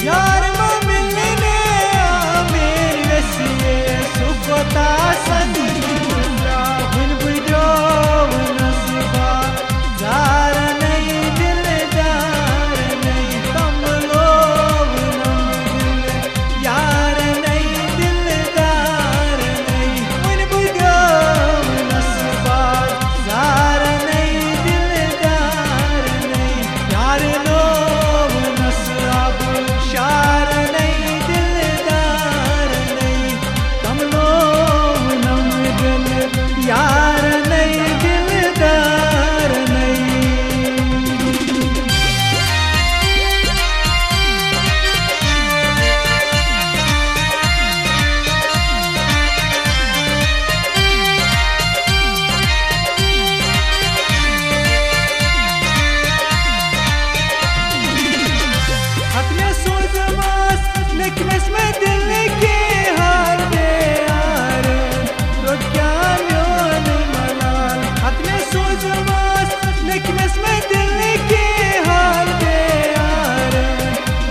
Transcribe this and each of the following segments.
यार मिलने मेरे वसिए सुखता संजुला बिन बुझो नसीबा जार नहीं दिलदार नहीं कम लोग नम दिल यार नहीं दिलदार नहीं बिन बुझो नसीबा जार नहीं दिलदार नहीं यार लोग नसाब शार नहीं दिलदार नहीं कम लोग नम दिल यार नहीं दिलदार नहीं। हक में सोच मास लेकिन इसमें दिल के हार दे यार तो क्या म्योन मलाल हक में सोच मास लेकिन इसमें दिल के हार दे यार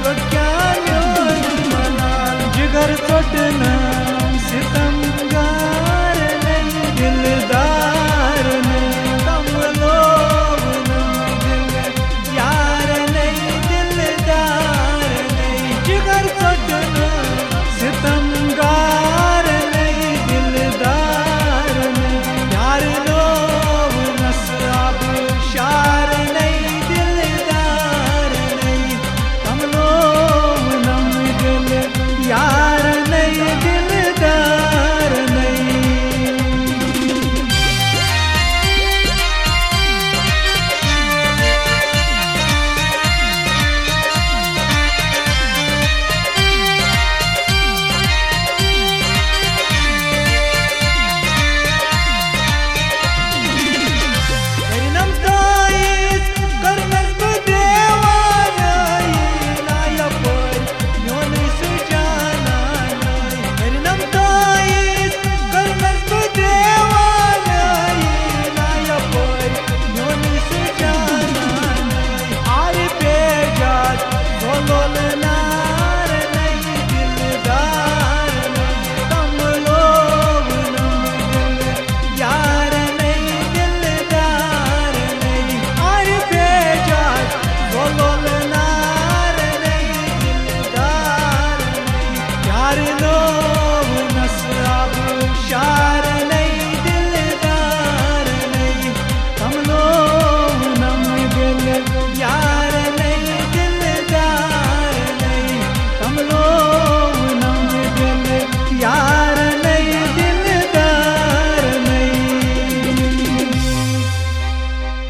तो क्या म्योन मलाल जिगर चोटना सितमगार नहीं दिलदार नहीं कम लोग नहीं दिल यार नहीं दिलदार नहीं जिगर चोटना सितमगार नहीं दिलदार नहीं यार लोग नसाब शार नहीं दिलदार नहीं कम लोग नम दिल यार नहीं दिलदार नहीं। Karinam tais karnas budevanai naya par yoni sujana nai Karinam tais karnas budevanai naya par yoni sujana nai aare pejat bolol nar nahi dildar nahi kam log nam dil yaar nahi दिलदार नहीं आरे बेजात बोलोल नार नहीं दिलदार नहीं यार लो